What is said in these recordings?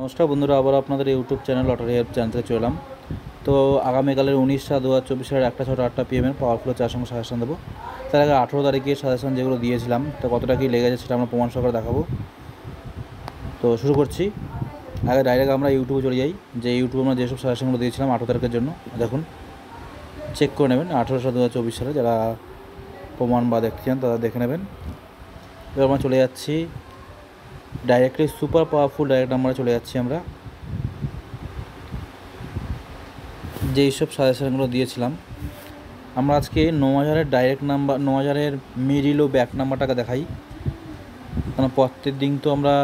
নমস্কার বন্ধুরা, আবার আপনাদের YouTube channel lottery help channel থেকে চললাম। তো আগামীকালের 19/7/2024 সালের 1:06 PM পাওয়ারফুল চার সঙ্গে সাজেশন দেবো। তার আগে 18 তারিখের সাজেশন যেগুলো দিয়েছিলাম তো কতটা কী লেগেছে সেটা আমরা প্রমাণ সহকারে দেখাবো। তো শুরু করছি। আগে ডাইরেক্ট আমরা ইউটিউবে চলে যাই, যে ইউটিউবে আমরা যেসব সাজেশনগুলো দিয়েছিলাম 18 তারিখের জন্য দেখুন, চেক করে নেবেন। 18/7/2024 সালে যারা প্রমাণ বা দেখতে চান তারা দেখে নেবেন। এবার আমরা চলে যাচ্ছি ডাইরেক্টলি সুপার পাওয়ারফুল ডাইরেক্ট নাম্বারে চলে যাচ্ছি আমরা। যে এইসব সাজেশনগুলো দিয়েছিলাম আমরা আজকে 9000-এর ডাইরেক্ট নাম্বার, 9000-এর মিডিল ও ব্যাক নাম্বারটাকে দেখাই। কারণ প্রত্যেক দিন তো আমরা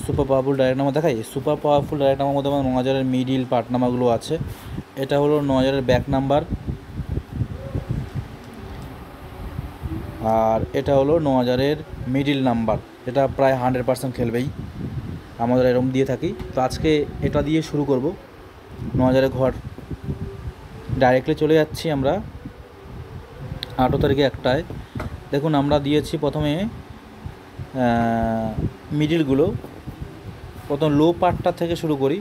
সুপার পাওয়ারফুল ডাইরেক্ট নাম্বার দেখাই। সুপার পাওয়ারফুল ডাইরেক্ট নাম্বার মধ্যে আমার 9000-এর মিডিল পার্ট নাম্বারগুলো আছে। এটা হলো 9000-এর ব্যাক নাম্বার, আর এটা হলো 9000-এর মিডিল নাম্বার। এটা প্রায় 100% খেলবেই, আমাদের এরকম দিয়ে থাকি। তো আজকে এটা দিয়ে শুরু করব। 9000-এর ঘর ডাইরেক্টলি চলে যাচ্ছি আমরা 18 তারিখে একটায়। দেখুন আমরা দিয়েছি প্রথমে মিডিলগুলো। প্রথম লো পার্টটা থেকে শুরু করি।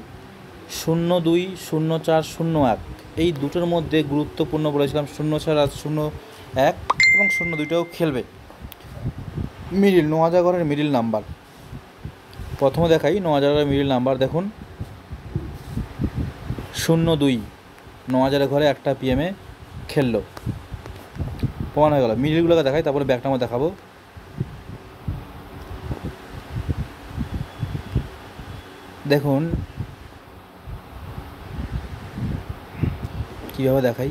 02, 04, 01 এই দুটোর মধ্যে গুরুত্বপূর্ণ বলেছিলাম 04 আর 01 এবং 02টাও খেলবে। মিডিল 9000 ঘরের মিডিল নাম্বার প্রথমে দেখাই। 9000-এর মিডিল নাম্বার দেখুন 02, 9000-এর ঘরে 1টা PM খেললো, প্রমাণ হয়ে গেল। মিডিলগুলোকে দেখাই, তারপরে ব্যাক নাম্বার দেখাবো। দেখুন কীভাবে দেখাই,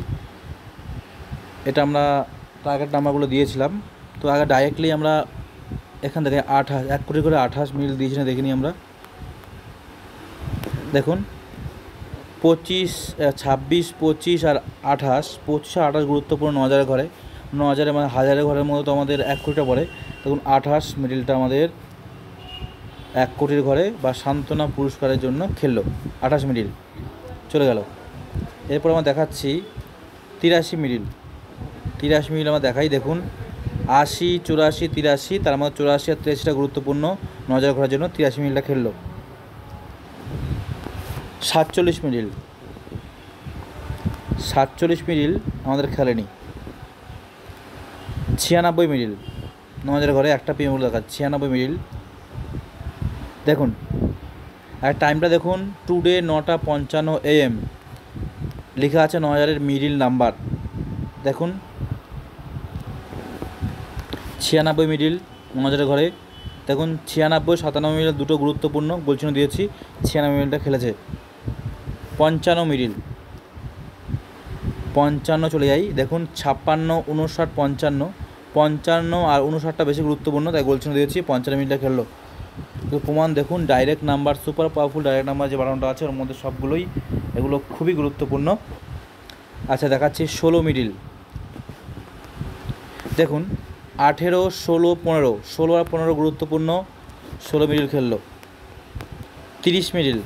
এটা আমরা টার্গেট নাম্বারগুলো দিয়েছিলাম। তো আগে ডাইরেক্টলি আমরা এখান থেকে 28, 1 কোটি করে 28 মিডিল দিয়েছি না, দেখিনি আমরা। দেখুন 25, 26, 25 আর 28, 25 আর 28 গুরুত্বপূর্ণ 9000-এর ঘরে। 9000-এর মানে 1000-এর ঘরের মধ্যে তো আমাদের 1 কোটিটা পড়ে। দেখুন 28 মিডিলটা আমাদের 1 কোটির ঘরে বা সান্ত্বনা পুরস্কারের জন্য খেললো। 28 মিডিল চলে গেল। এরপর আমরা দেখাচ্ছি 83 মিডিল। 83 মিডিল আমরা দেখাই। দেখুন 80, 84, 83, তার মধ্যে 84 আর 83টা গুরুত্বপূর্ণ 9000 ঘরের জন্য। 83 মিডিলটা খেললো। 47 মিডিল, 47 মিডিল আমাদের খেলেনি। 96 মিডিল 9000 ঘরে 1টা PM দেখাচ্ছে। 96 মিডিল দেখুন, আর টাইমটা দেখুন টুডে 9:55 AM লেখা আছে 9000-এর মিডিল নাম্বার। দেখুন 96 মিডিল 9000-এর ঘরে। দেখুন 96, 97 মিডিল দুটো গুরুত্বপূর্ণ গোলচিহ্ন দিয়েছি। 96 মিডিলটা খেলেছে। 55 মিডিল, 55 চলে যাই। দেখুন 56, 59, 55, 55 আর 59টা বেশি গুরুত্বপূর্ণ, তাই গোলচিহ্ন দিয়েছি। 55 মিনিটটা খেললো। তো প্রমাণ দেখুন, direct number, super powerful direct number যে 12টা আছে ওর মধ্যে সবগুলোই, এগুলো খুবই গুরুত্বপূর্ণ। আচ্ছা দেখাচ্ছি 16 মিডিল। দেখুন 18, 16, 15, 16 আর 15 গুরুত্বপূর্ণ, 16 মিডিল খেললো। 30 মিডিল,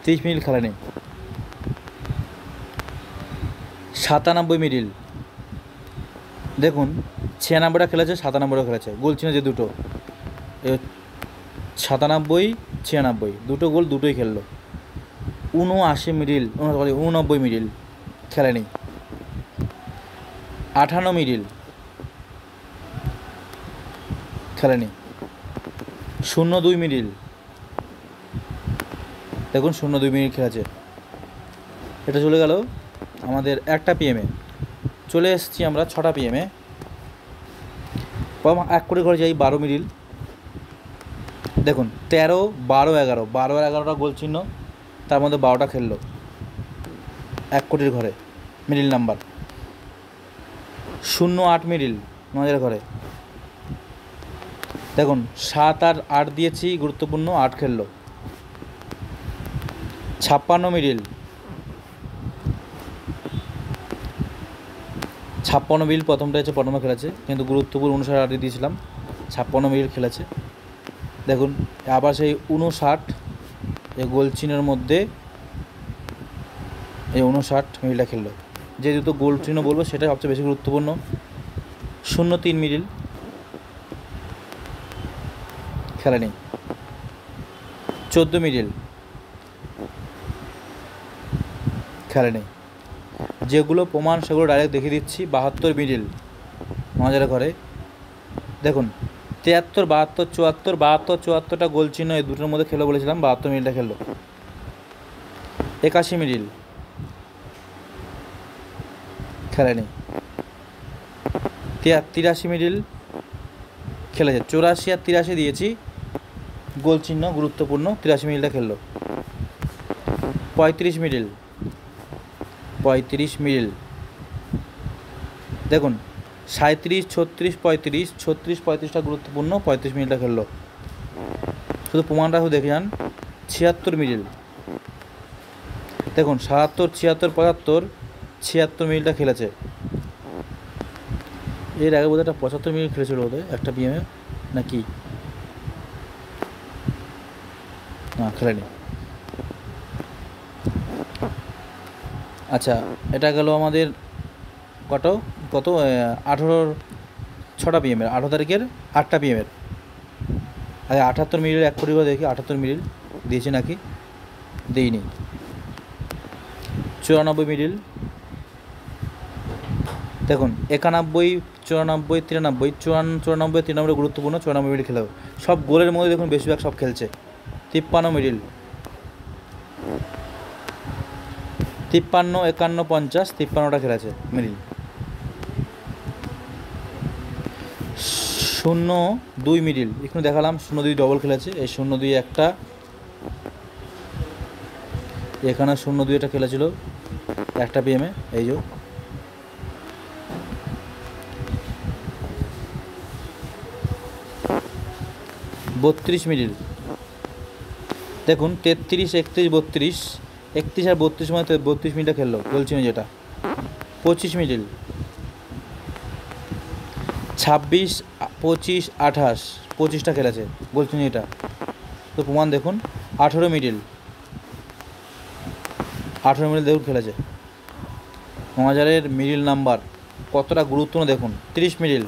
30 মিডিল খেলেনি। 97 মিডিল, দেখুন 96টা খেলেছে, 97টা খেলেছে। গোল চিহ্ন যে দুটো, 97, 96 দুটো গোল, দুটোই খেললো। 79 মিডিল, 89 মিডিল খেলেনি। 58 মিডিল খেলেনি। 02 মিডিল, দেখুন 02 মিনিট খেলেছে। এটা চলে গেল আমাদের 1টা PM। চলে এসেছি আমরা 6টা PM। 1 কোটি ঘরে যাই। 12 মিডিল, দেখুন 13, 12, 11, 12 আর 11টা গোল চিহ্ন, তার মধ্যে 12টা খেললো 1 কোটির ঘরে মিডিল নাম্বার। 08 মিডিল 9000 ঘরে। দেখুন 7 আর 8 দিয়েছি গুরুত্বপূর্ণ, 8 খেললো। 56 মিডিল, 56 মিডিল প্রথমটা হচ্ছে প্রথমে খেলেছে, কিন্তু গুরুত্বপূর্ণ 59 দিয়েছিলাম। 56 মিডিল খেলেছে। দেখুন আবার সেই 59 এই গোল চিহ্নের মধ্যে এই 59 মিডিলটা খেললো। যে দুটো গোল চিহ্ন বলবো সেটাই সবচেয়ে বেশি গুরুত্বপূর্ণ। 03 মিডিল, খেলেনি। 14 মিডিল, খেলেনি। যেগুলো প্রমাণ সেগুলো ডাইরেক্ট দেখিয়ে দিচ্ছি। 72 মিডিল মাঝারে ঘরে, দেখুন 73, 72, 74, 72, 74টা গোল চিহ্ন এই দুটোর মধ্যে খেলো বলেছিলাম, 72 মিডিলটা খেললো। 81 মিডিল, খেলেনি। 83 মিডিল খেলেছে। 84 আর 83 দিয়েছি, গোল চিহ্ন গুরুত্বপূর্ণ, 83 মিডিলটা খেললো। 35 মিডিল, 35 মিডিল, দেখুন 37, 36, 35, 36, 35টা গুরুত্বপূর্ণ, 35 মিডিলটা খেললো। শুধু প্রমাণটা শুধু দেখে যান। 76 মিডিল, দেখুন 77, 76, 75, 76 মিডিলটা খেলেছে। এর আগে বোধহয় একটা 75 মিনিট খেলেছিল বোধহয় একটা পিএমে, নাকি না খেলেনি। আচ্ছা, এটা গেল আমাদের কত 6টা পিএমের, 18 তারিখের 8টা পিএমের। আগে 78 মিনিট এক কোটি করে দেখি, 78 মিনিট দিয়েছে নাকি, দিইনি। 94 মিনিট, দেখুন 91, 94, 93, 94, 93 গুরুত্বপূর্ণ, 94 মিনিট খেলেও সব গোলের মধ্যে দেখুন বেশিরভাগ সব খেলছে। 53 মিডিল, 53, 51, 50, 53টা খেলেছে মিডিল। 02 মিডিল, এখানে দেখালাম 02 ডবল খেলেছে, এই 02 একটা, এখানে 02 এটা খেলেছিল একটা পিএমে, এই যে 32 মিডিল, দেখুন 33, 31, 32, 31 আর 32 সময় 32 মিনিটটা খেললো বলছি না যেটা। 25 মিডিল, 26, 25, 28, 25টা খেলেছে বলছি না এটা, তো প্রমাণ দেখুন। 18 মিডিল, 18 মিডিল দেখুন খেলেছে। মহাজারের মিডিল নাম্বার কতটা গুরুত্বপূর্ণ দেখুন। 30 মিডিল,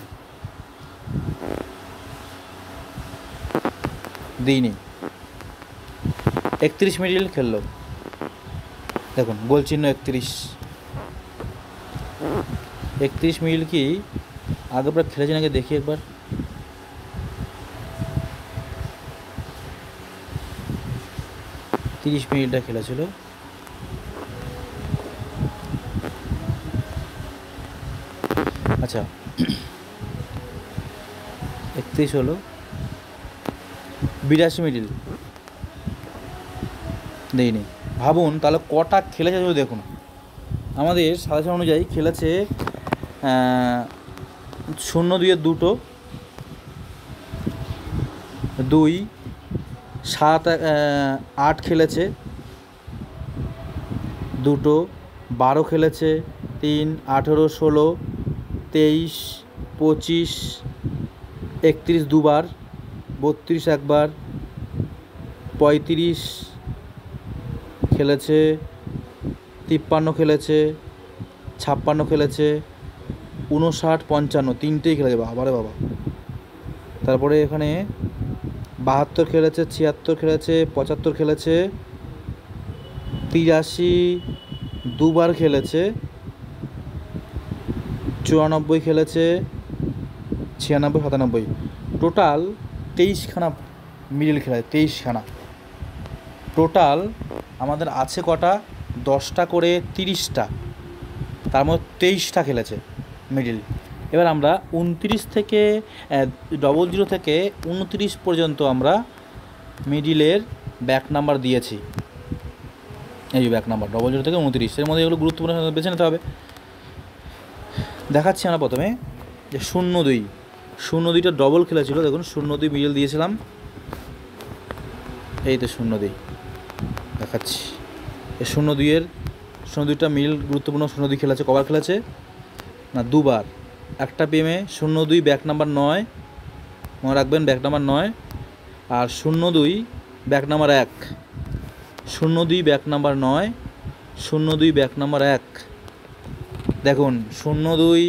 দিইনি। 31 মিডিল খেললো, দেখুন গোল চিহ্ন 31। 31 মিডিল কি আগেবার খেলেছে নাকি দেখি একবার। তিরিশ মিনিটটা খেলেছিল, আচ্ছা 31 হলো। 82 মিডিল, দেয়নি। ভাবুন তাহলে কটা খেলেছে দেখুন। আমাদের সাজেশন অনুযায়ী খেলেছে 0-2 দুটো, 2, 7, 8 খেলেছে দুটো, 12 খেলেছে 3, 18, 16, 23, 25, 31 দুবার, 32 একবার, 35 খেলেছে, 53 খেলেছে, 56 খেলেছে, 59, 55 তিনটেই খেলেছে, বাবারে বাবা। তারপরে এখানে 72 খেলেছে, 76 খেলেছে, 75 খেলেছে, 83 দুবার খেলেছে, 94 খেলেছে, 96, 97, টোটাল 23খানা মিডিল খেলেছে। 23খানা টোটাল আমাদের আছে কটা, 10টা করে 30টা, তার মধ্যে 23টা খেলেছে মিডিল। এবার আমরা 29 থেকে 00 থেকে 29 পর্যন্ত আমরা মিডিলের ব্যাক নাম্বার দিয়েছি। এই যে ব্যাক নাম্বার 00 থেকে 29, এর মধ্যে এগুলো গুরুত্বপূর্ণ বেছে নিতে হবে। দেখাচ্ছি আমরা প্রথমে যে 02টা ডবল খেলেছিল, দেখুন 02 মিডিল দিয়েছিলাম, এই তো 02 দেখাচ্ছি। এই 02টা মিডিল গুরুত্বপূর্ণ। 02 খেলেছে, কবার খেলেছে না, দুবার। একটা পিএমে 02 ব্যাক নাম্বার 9, মনে রাখবেন ব্যাক নাম্বার 9, আর 02 back number 1, 02 back number 9, 02 back number 1। দেখুন 02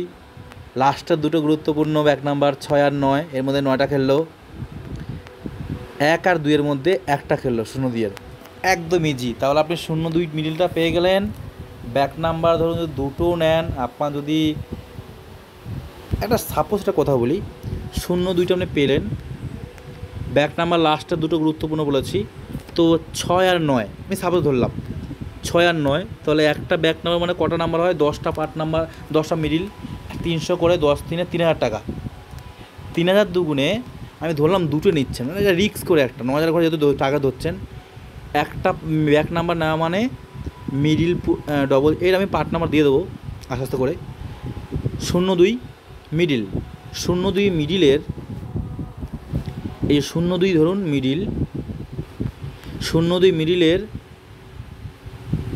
লাস্টের দুটো গুরুত্বপূর্ণ ব্যাক নাম্বার 6 আর 9, এর মধ্যে 9টা খেললো। 1 আর 2 এর মধ্যে একটা খেললো 0-2-এর, একদম ইজি। তাহলে আপনি 0-2 মিডিলটা পেয়ে গেলেন। ব্যাক নাম্বার ধরুন যদি দুটো নেন, আপনার যদি একটা সাপোজ একটা কথা বলি, 0-2টা আপনি পেলেন, ব্যাক নাম্বার লাস্টের দুটো গুরুত্বপূর্ণ বলেছি, তো 6 আর 9 আমি সাপোজ ধরলাম, 6 আর 9, তাহলে একটা ব্যাক নাম্বার মানে কটা নাম্বার হয়, 10টা পার্ট নাম্বার, 10টা মিডিল, 300 করে 10×3 3,000 টাকা। 3,000 দুগুণে আমি ধরলাম দুটো নিচ্ছেন, মানে এটা রিস্ক করে একটা 9,000 করে যেহেতু টাকা ধরছেন, একটা ব্যাক নাম্বার নেওয়া মানে মিডিল ডবল, এর আমি পার্ট নাম্বার দিয়ে দেবো আস্তে আস্তে করে। 0-2 মিডিল, 0-2 মিডিলের এই 0-2 ধরুন মিডিল, 0-2 মিডিলের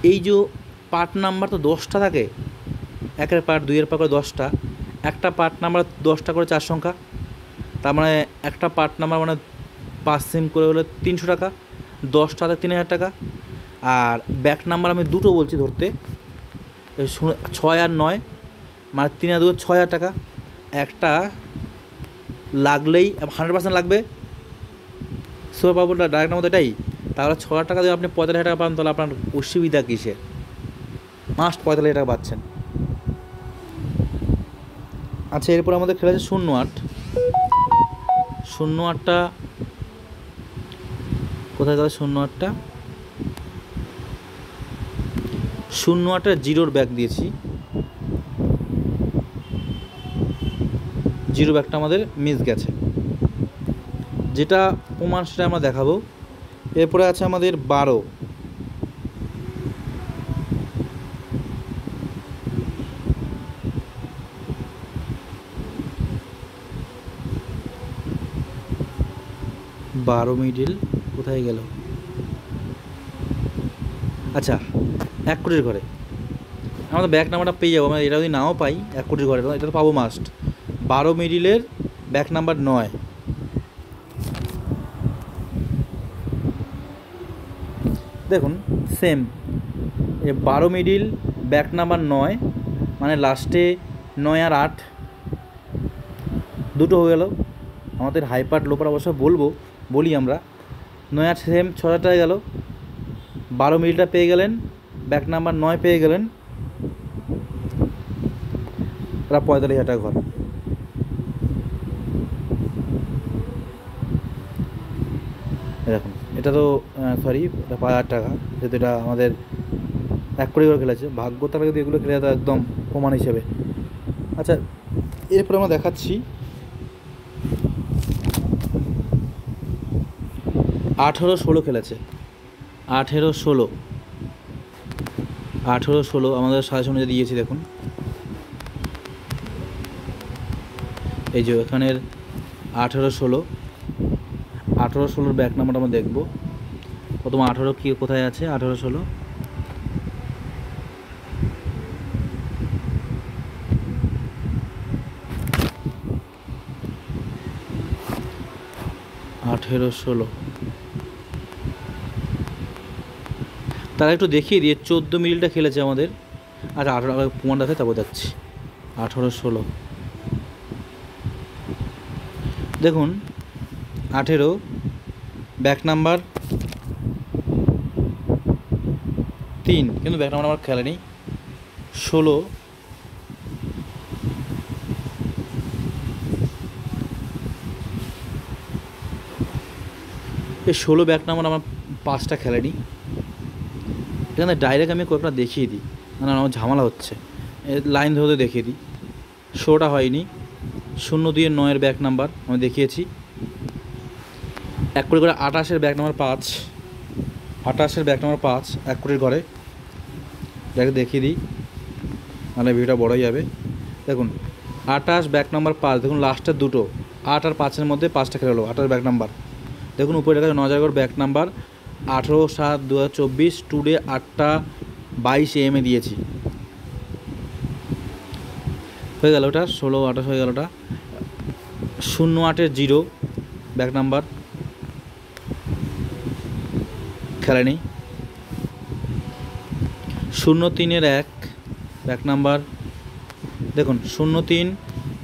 এই যে পার্ট নাম্বার তো 10টা থাকে, 1-এর পার্ট 2-এর পার্ট করে 10টা, একটা পার্ট নাম্বার 10টা করে 4 সংখ্যা, তার মানে একটা পার্ট নাম্বার মানে 5 সিম করে হলে 300 টাকা, 10টাতে 3,000 টাকা। আর ব্যাক নাম্বার আমি দুটো বলছি ধরতে, 6 আর 9 মানে 3 আর 2 6,000 টাকা। একটা লাগলেই 100% লাগবে, সুপার পাবলটা ডাইরেক্ট নাম্বার এটাই। তাহলে 6,000 টাকা দিয়ে আপনি 45,000 টাকা পান, তাহলে আপনার অসুবিধা কিসের? মাস্ট 45,000 টাকা পাচ্ছেন। আচ্ছা, এরপর আমাদের খেলা আছে 0-8। 0-8টা কোথায় গেল? 0-8টা 0-8-এর জিরোর ব্যাক দিয়েছি, জিরো ব্যাকটা আমাদের মিস গেছে, যেটা প্রমাণ সেটা আমরা দেখাবো। এরপরে আছে আমাদের 12। 12 মিডিল কোথায় গেল? আচ্ছা, 1 কোটির ঘরে আমাদের ব্যাক নাম্বারটা পেয়ে যাবো আমরা, এটা যদি নাও পাই 1 কোটির ঘরে এটা তো পাবো মাস্ট। 12 মিডিলের ব্যাক নাম্বার 9, দেখুন সেম, 12 মিডিল ব্যাক নাম্বার 9 মানে লাস্টে 9 আর 8 দুটো হয়ে গেল। আমাদের হাইপার লোপার অবশ্য বলি আমরা, 9 আর সেম 6,000 টাকা গেল। 12 মিডিলটা পেয়ে গেলেন, ব্যাক নাম্বার 9 পেয়ে গেলেন, ওরা 45,000 টাকা ঘর। এরকম এটা তো সরি, এটা 5,000 টাকা, যেহেতু এটা আমাদের 1 কোটি করে খেলেছে, ভাগ্য তারা যদি এগুলো খেলে তো একদম প্রমাণ হিসেবে। আচ্ছা, এরপরে আমরা দেখাচ্ছি 18-16 খেলেছে। 18-16 আমাদের সাজেশনে দিয়েছি, দেখুন এই যে এখানের 18-16 ব্যাক নাম্বারটা আমরা দেখব। প্রথম 18 কি কোথায় আছে? 18-16 তারা একটু দেখিয়ে দিয়ে 14 মিনিটটা খেলেছে আমাদের। আচ্ছা, 18 প্রমাণটা আছে তারপর যাচ্ছি। 18-16 দেখুন, 18 ব্যাক নাম্বার 3, কিন্তু ব্যাক নাম্বার আমার খেলেনি। 16 এই 16 ব্যাক নাম্বার আমার 5টা খেলেনি। এখানে ডাইরেক্ট আমি কয়েকটা দেখিয়ে দিই, মানে আমার ঝামেলা হচ্ছে, লাইন ধরে দেখিয়ে দিই। 16টা হয়নি। 0-2 9-এর ব্যাক নাম্বার আমি দেখিয়েছি। 1 কোটি করে 28-এর ব্যাক নাম্বার 5, 28-এর ব্যাক নাম্বার 5 1 কোটির ঘরে দেখিয়ে দিই, মানে ভিডিওটা বড় হয়ে যাবে। দেখুন 28 ব্যাক নাম্বার 5, দেখুন লাস্টের দুটো 8 আর 5-এর মধ্যে 5টা খেলে হলো। 28 ব্যাক নাম্বার দেখুন উপরে দেখা যায় 9,000 ব্যাক নাম্বার। 18/7/2024 টুডে 8:22 AM দিয়েছি, হয়ে গেল ওটা 16-28 হয়ে গেল ওটা। 0-8-এর 0 ব্যাক নাম্বার খেলা নেই। 0-3-এর 1 ব্যাক নাম্বার দেখুন, 0-3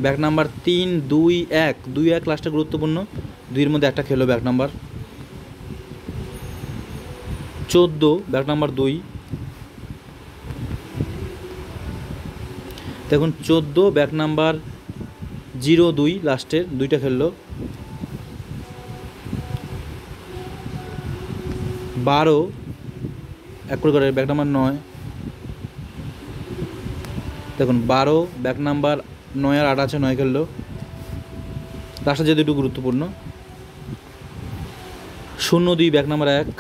ব্যাক নাম্বার 3-2-1 2-1 লাস্টে গুরুত্বপূর্ণ, 2-এর মধ্যে একটা খেলো ব্যাক নাম্বার। 14 ব্যাক নাম্বার 2, দেখুন 14 ব্যাক নাম্বার 02 লাস্টের 2টা খেললো। 12 এক করে ব্যাক নাম্বার 9, দেখুন 12 ব্যাক নাম্বার 9 আর 8 আছে, 9 খেললো। লাস্টে যে দুটো গুরুত্বপূর্ণ, 02 ব্যাক নাম্বার 1,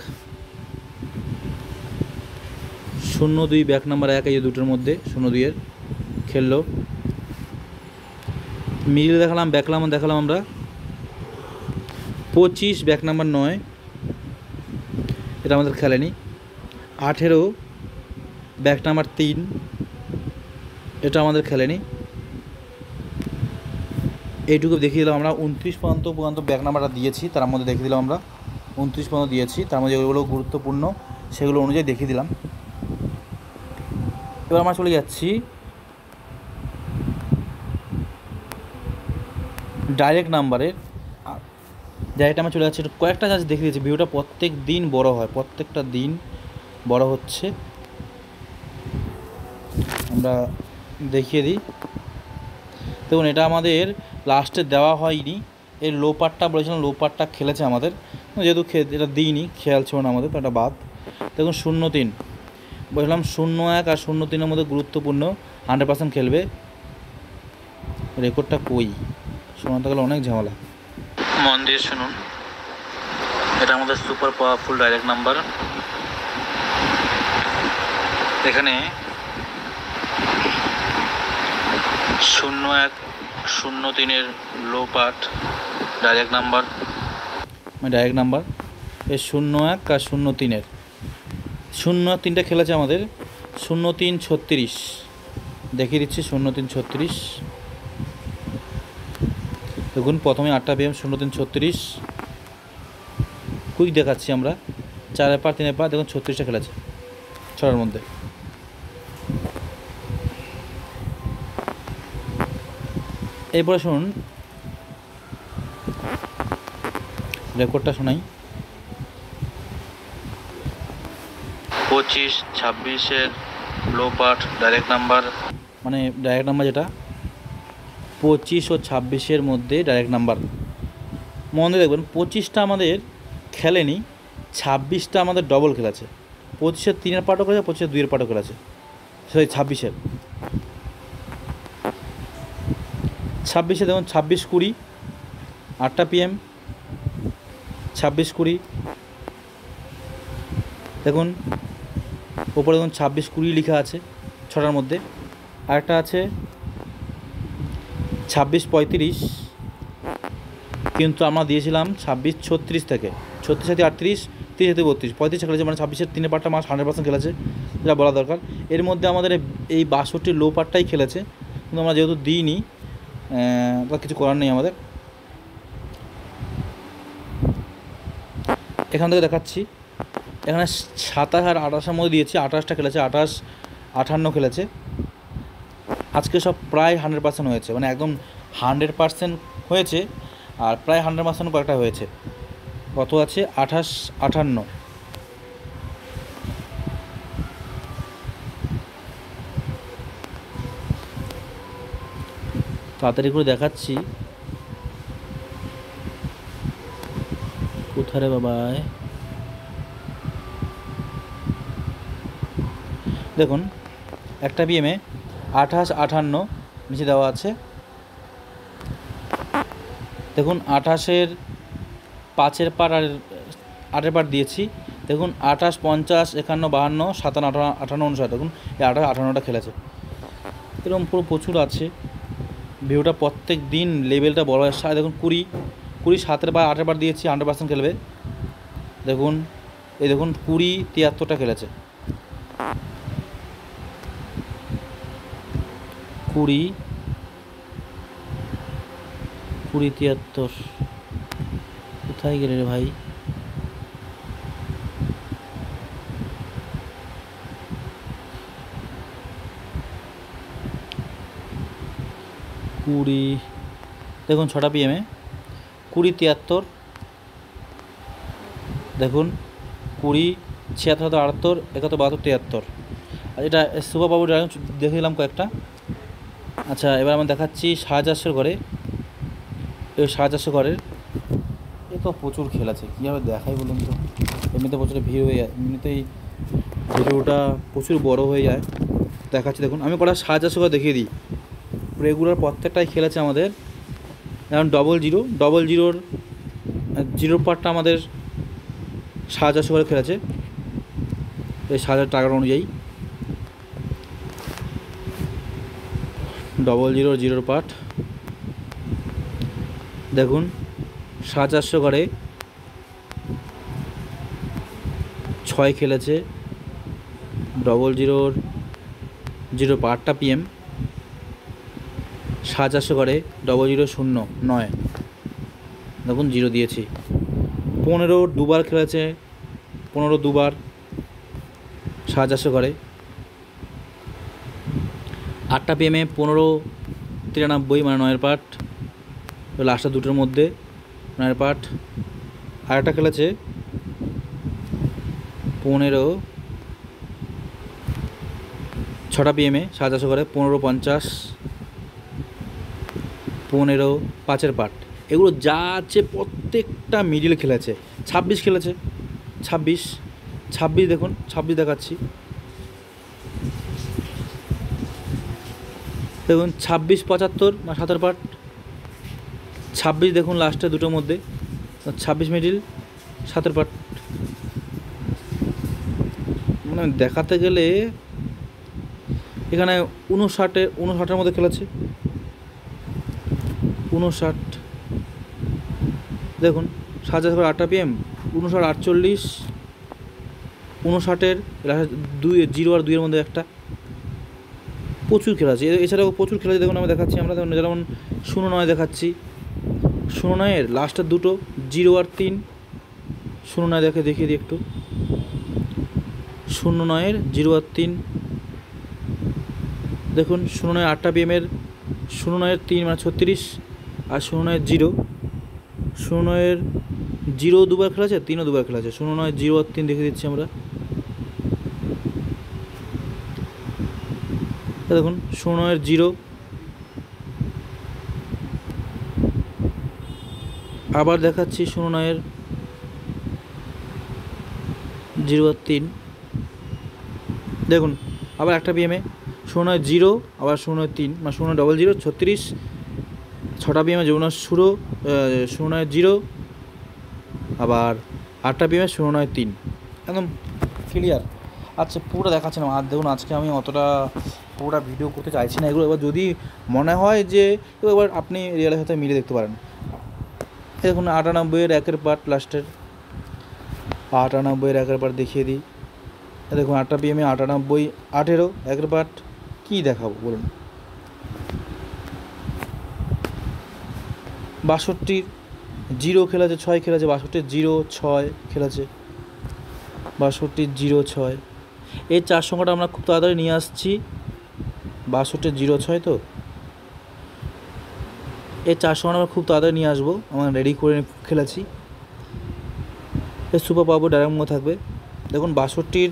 02 ব্যাক নাম্বার 1 এই দুটোর মধ্যে 02 এর খেললো। মিডিল দেখালাম, দেখালাম আমরা 25 ব্যাক নাম্বার 9, এটা আমাদের খেলেনি। 18 ব্যাক নাম্বার 3, এটা আমাদের খেলেনি। এইটুকু দেখিয়ে দিলাম আমরা। 29 পর্যন্ত ব্যাক নাম্বারটা দিয়েছি, তার মধ্যে দেখিয়ে দিলাম আমরা 29 পর্যন্ত দিয়েছি, তার মধ্যে যেগুলো গুরুত্বপূর্ণ সেগুলো অনুযায়ী দেখিয়ে দিলাম। এবার আমরা চলে যাচ্ছি ডাইরেক্ট নাম্বারের। ডাইরেক্ট আমরা চলে যাচ্ছি, কয়েকটা জাস্ট দেখিয়ে দিয়েছি। ভিডিওটা প্রত্যেক দিন বড় হয়, প্রত্যেকটা দিন বড় হচ্ছে, আমরা দেখিয়ে দিই। দেখুন এটা আমাদের লাস্টে দেওয়া হয়নি, এই লো পার্টটা বলেছিলাম, লো পার্টটা খেলেছে আমাদের, যেহেতু এটা দিইনি, খেয়াল ছিল না আমাদের, তো এটা বাদ। দেখুন 03 বললাম, 01 আর 03-এর মধ্যে গুরুত্বপূর্ণ 100% খেলবে। রেকর্ডটা কই শোনাতে গেলে অনেক ঝামেলা, মন দিয়ে শুনুন। এটা আমাদের সুপার পাওয়ারফুল ডাইরেক্ট নাম্বার। এখানে 01 03-এর লো পার্ট ডাইরেক্ট নাম্বার, এই 01 আর 03-এর 03টা খেলেছে আমাদের। 03 36 দেখিয়ে দিচ্ছি, 03 36 দেখুন প্রথমে 8টা PM 03 36 কুইক দেখাচ্ছি আমরা, 4 পার 3 পার, দেখুন 36টা খেলেছে 6টার মধ্যে। এরপরে শুনুন রেকর্ডটা শোনাই। 25 26-এর লো পার্ট ডাইরেক্ট নাম্বার, মানে ডাইরেক্ট নাম্বার যেটা 25 ও 26-এর মধ্যে ডাইরেক্ট নাম্বার। মনে দিয়ে দেখবেন 25টা আমাদের খেলেনি, 26টা আমাদের ডবল খেলেছে। 25-এর 3-এর পার্টও খেলেছে, 25-এর 2-এর পার্টও খেলেছে, সরি 26-এর। 26-এ দেখুন 26 20 8টা PM 26 20 দেখুন ওপরে দেখুন 26 20 লেখা আছে 6টার মধ্যে। আরেকটা আছে 26 35, কিন্তু আমরা দিয়েছিলাম 26 36 থেকে, 36 থেকে 38, 30 থেকে 32, 35 খেলেছে, মানে 26-এর 3-এর পার্টটা আমার 100% খেলেছে, এটা বলা দরকার। এর মধ্যে আমাদের এই 62 লো পার্টটাই খেলেছে, কিন্তু আমরা যেহেতু দিইনি তা কিছু করার নেই আমাদের। এখান থেকে দেখাচ্ছি, এখানে 27 আর 28-এর মধ্যে দিয়েছি, 28টা খেলেছে, 28 58 খেলেছে। আজকে সব প্রায় 100% হয়েছে, মানে একদম 100% হয়েছে, আর প্রায় 100% কয়েকটা হয়েছে। কত আছে 28 58, তাড়াতাড়ি করে দেখাচ্ছি। কোথায় রে বাবায়, দেখুন একটা BM-এ 28 58 নিচে দেওয়া আছে। দেখুন 28-এর 5-এর পার আর 8-এর পার দিয়েছি। দেখুন 28 50 51 52 57 58 59, দেখুন এই 28 58টা খেলেছে। এরকম পুরো প্রচুর আছে। ভিউটা প্রত্যেক দিন লেভেলটা বড় হয়। দেখুন 20 20 7-এর পার 8-এর পার দিয়েছি, 100% খেলবে। দেখুন এই দেখুন 20 73টা খেলেছে, 20 73, কোথায় গেলে রে ভাই? কুড়ি, দেখুন 6টা PM-এ 20 73, দেখুন 20 76, 78, 71, 72, 73। আর এটা সুপার পাওয়ার ড্রাগন দেখে দিলাম কয়েকটা। আচ্ছা, এবার আমি দেখাচ্ছি 450 ঘরে। এই 450 ঘরের এ তো প্রচুর খেল আছে, কীভাবে দেখাই বলুন তো। এমনিতে প্রচুর ভিড় হয়ে যায়, এমনিতেই ভিডিওটা প্রচুর বড় হয়ে যায়। দেখাচ্ছি দেখুন, আমি কটা 450 করে দেখিয়ে দিই। রেগুলার প্রত্যেকটাই খেলেছে আমাদের। যেমন ডবল জিরোর পার্টটা আমাদের 450 করে খেলেছে এই 1000 টাকার অনুযায়ী। জিরোর পার্ট দেখুন 450 করে 6 খেলেছে। জিরোর পার্টটা PM 450 করে 0009 দেখুন জিরো দিয়েছি। 15 দুবার খেলেছে, 15 দুবার 450 করে। 8টা PM 1593 মানে 9-এর পার্ট, লাস্টের দুটোর মধ্যে 9-এর পার্ট। আরেকটা খেলেছে 15 6টা PM 450 করে 1550, 15 5-এর পার্ট। এগুলো যা আছে প্রত্যেকটা মিডিল খেলেছে। 26 খেলেছে, 26 দেখুন, 26 দেখাচ্ছি দেখুন। 26 75 না 7-এর পার্ট। 26 দেখুন লাস্টে দুটোর মধ্যে, 26 মিডিল 7-এর পার্ট। মানে দেখাতে গেলে এখানে 59-এর মধ্যে খেলেছে। 59 দেখুন 750 করে 8টা PM 59 48, 59-এর 0 আর 2-এর মধ্যে একটা। প্রচুর খেলা আছে, এছাড়াও প্রচুর খেলা আছে। দেখুন আমরা দেখাচ্ছি, আমরা যেমন 09 দেখাচ্ছি। 09-এর লাস্টের দুটো 0 আর 3। 09 দেখিয়ে দিই একটু। 09-এর 0 আর 3 দেখুন। 09 8টা PM 09-এর 3 মানে 36, আর 09-এর 0। 09-এর 0 দুবার খেলা আছে, 3ও দুবার খেলা আছে। 09-এর 0 আর 3 দেখে দিচ্ছি আমরা। দেখুন 09-এর 0, আবার দেখাচ্ছি 09-এর 0 আর 3 দেখুন। আবার একটা PM 09-এর 0, আবার 09-এর 3 মানে 09 36, 6টা PM 09-এর 0, আবার 8টা PM 09-এর 3 একদম ক্লিয়ার। আচ্ছা, পুরোটা দেখাচ্ছি না আর দেখুন, আজকে আমি অতটা পুরোটা ভিডিও করতে চাইছি না এগুলো। এবার যদি মনে হয় যে এবার আপনি রিয়েলের সাথে মিলে দেখতে পারেন। দেখুন 98-এর 1-এর পার্ট লাস্টের, 98-এর 1-এর পার্ট দেখিয়ে দিই। দেখুন 8টা PM 98, 18 1-এর পার্ট। কী দেখাবো বলুন। 62-র 0 খেলেছে, 6 খেলেছে। 62-র 0 6 খেলেছে, 62-র 0 6। এই 4 সংখ্যাটা আমরা খুব তাড়াতাড়ি নিয়ে আসছি। 62-র 0 6 তো এই 4 সংখ্যাটা আমরা খুব তাড়াতাড়ি নিয়ে আসবো, আমরা রেডি করে খেলেছি। এই সুপার পাওয়ার ডায়রেক্ট মোড থাকবে। দেখুন 62-র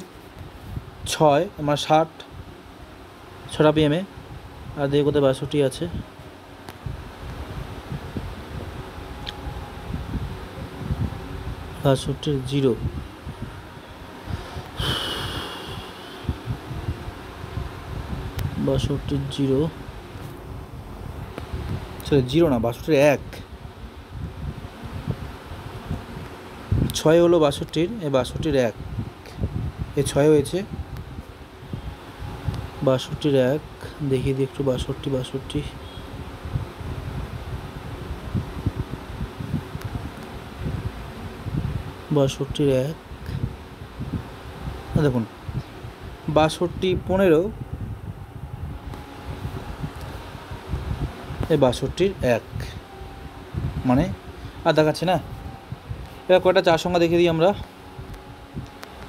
6 আমার 60, 6টা PM আর দেখে কোথায় 62 আছে। 62-র 0, 62-র 0 0 না 62-র 1, 6 হলো 62-র, এই 62-র 1 এই 6 হয়েছে। 62-র 1 দেখিয়ে দিই একটু। 62 62-র 1 দেখুন। 62 15 এই 62-র 1 মানে আর দেখাচ্ছে না। এবার কয়টা 4 সংখ্যা দেখিয়ে দিই আমরা।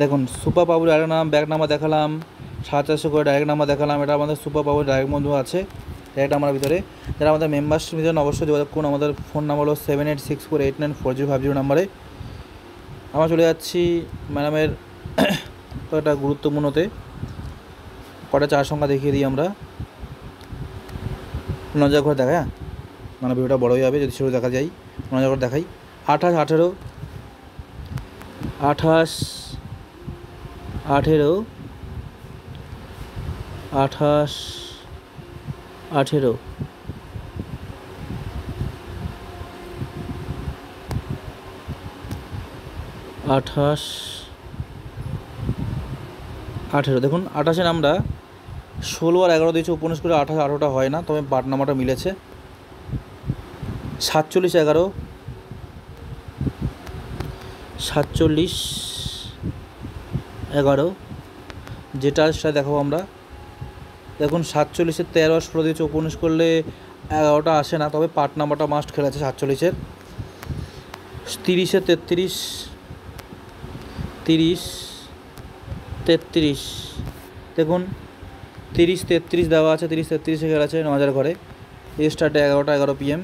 দেখুন সুপার পাওয়ার ডাইরেক্ট নাম, ব্যাক নাম্বার দেখালাম, 750 করে ডাইরেক্ট নাম্বার দেখালাম। এটা আমাদের সুপার পাওয়ার ডাইরেক্ট বন্ধু আছে ডাইরেক্ট নাম্বারের ভিতরে। যারা আমাদের মেম্বারশিপ নিতে অবশ্যই যোগাযোগ করুন। আমাদের ফোন নাম্বার হলো 7864894050 নাম্বারে। আমরা চলে যাচ্ছি ম্যাডামের তো এটা গুরুত্বপূর্ণতে কটা চার সংখ্যা দেখিয়ে দিই আমরা। নজর করে দেখায়, হ্যাঁ, মানে ভিডিওটা বড় হয়ে যাবে যদি সেটা দেখা যায়। নজর করে দেখাই। 28, 18, 28, 18, 28, 18, 28, 18। দেখুন 28-এর আমরা 16 আর 11 দিয়েছি, 19 করে 28, 18টা হয় না, তবে পার্ট নাম্বারটা মিলেছে। 47, 11, 47, 11, যেটা সেটা দেখাবো আমরা। দেখুন 47-এর 13 আর 16 দিয়েছে, 19 করলে 11টা আসে না, তবে পার্ট নাম্বারটা মাস্ট খেলেছে 47-এর। 30-এর 33, 30, 33, দেখুন 30, 33 দেওয়া আছে, 30, 33-এ খেলেছে 9000 ঘরে। স্টার্টে 11টা 11 PM,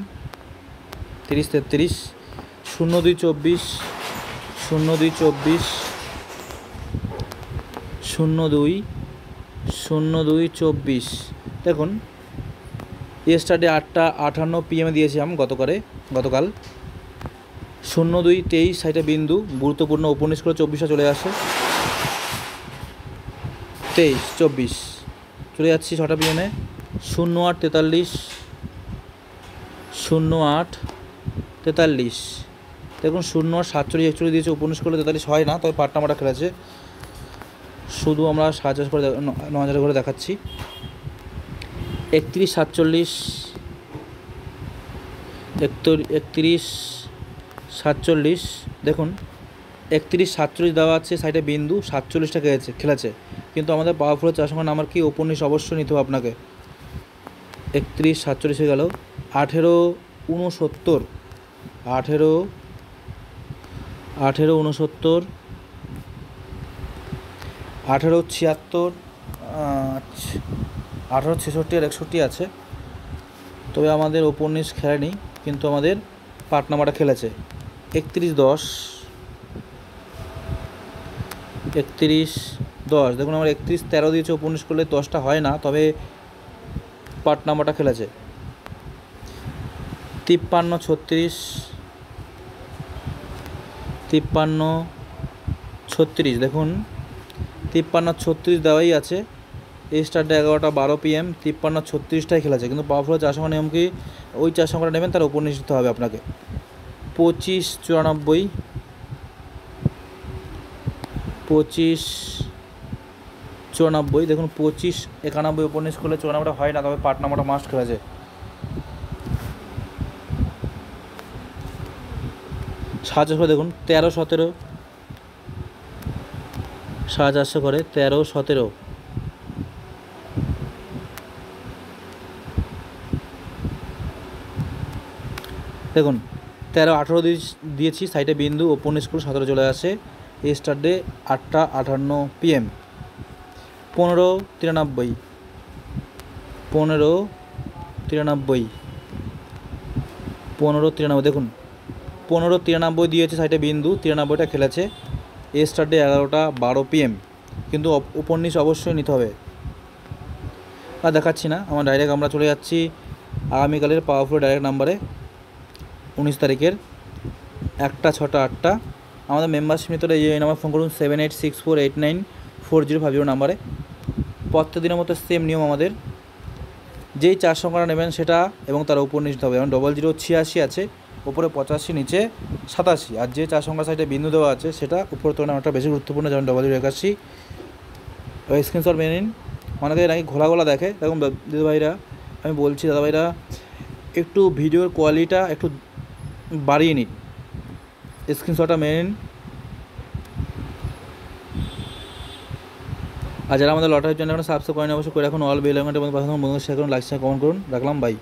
30, 33, 02, 24, 02, 24, 02, 02, 24। দেখুন স্টার্টে 8টা 58 PM দিয়েছি আমি গতকাল। 02, 23 সাইটে বিন্দু, গুরুত্বপূর্ণ। 19 করে 24টা চলে আসে, 23, 24 চলে যাচ্ছি 6টা PM। 08, 43, 08, 43। দেখুন 08, 47, 41 দিয়েছে, 19 করলে 43 হয় না, তবে পার্ট নাম্বারটা খেলেছে। শুধু আমরা 7000 করে 9000 করে দেখাচ্ছি। 31, 47, 31, 47। দেখুন 31, 47 দেওয়া আছে, সাইডে বিন্দু, 47টা খেলেছে, কিন্তু আমাদের পাওয়ারফুলের চার সংখ্যার নাম্বার কি? 19 অবশ্যই নিতে হবে আপনাকে। 31, 47 হয়ে গেল। 18, 69, 18, 18, 69, 18, 76, 18, 66 আর 61 আছে, তবে আমাদের 19 খেলেনি, কিন্তু আমাদের পার্ট নাম্বারটা খেলেছে। 31, 10, 31, 10। দেখুন আমার 31, 13 দিয়েছে, 19 করলে 10টা হয় না, তবে পার্ট নাম্বারটা খেলেছে। 53, 36, 53, 36। দেখুন 53, 36 দেওয়াই আছে, স্টার্টে 11টা 12 PM, 53, 36টাই খেলেছে, কিন্তু পাওয়ারফুলের চার সংখ্যা নিয়ম কি? ওই চার সংখ্যাটা নেবেন, তার উপর নিতে হবে আপনাকে। 25, 94, 25, 94। দেখুন 25, 91, 19 করলে 94টা হয় না, তবে পার্ট নাম্বারটা মাস্ট খেলেছে। 700 করে দেখুন 13, 17, 450 করে 13, 17। দেখুন 13, 18 দিয়েছি, সাইডে বিন্দু, 19 করে 17 চলে আসে। স্টার্টে 8টা 58 PM। 15, 93, 15, 93, 15, 93। দেখুন 15, 93 দিয়েছে, সাইডে বিন্দু, 93টা খেলেছে। স্টার্টে 11টা 12 PM, কিন্তু উপর নিচ অবশ্যই নিতে হবে। আর দেখাচ্ছি না, আমরা ডাইরেক্ট আমরা চলে যাচ্ছি আগামীকালের পাওয়ারফুল ডাইরেক্ট নাম্বারে। 19 তারিখের 1টা 6টা 8টা। আমাদের মেম্বারশিপ নিতে হলে এই নাম্বার ফোন করুন, 7864894050 নাম্বারে। প্রত্যেক দিনের মতো সেম নিয়ম আমাদের, যেই চার সংখ্যাটা নেবেন সেটা এবং তার উপর নিতে হবে। যেমন 0086 আছে, উপরে 85, নিচে 87। আর যে চার সংখ্যা সাইডে বিন্দু দেওয়া আছে সেটা উপরে তুলনায় অনেকটা বেশি গুরুত্বপূর্ণ, যেমন 0081। ওই স্ক্রিনশট মেনে নিন। অনেকে নাকি ঘোলা দেখে, দেখুন দাদাভাইরা, আমি বলছি দাদাভাইরা, একটু ভিডিওর কোয়ালিটিটা একটু বাড়িয়ে নিন, স্ক্রিনশটটা মেনে নিন। আর যারা আমাদের লটারির জন্য সাবস্ক্রাইব করেন, অবশ্যই করে রাখুন। অল বেল আইকনটা বন্ধু শেয়ার করুন, লাইক শেয়ার কমেন্ট করুন। রাখলাম, বাই।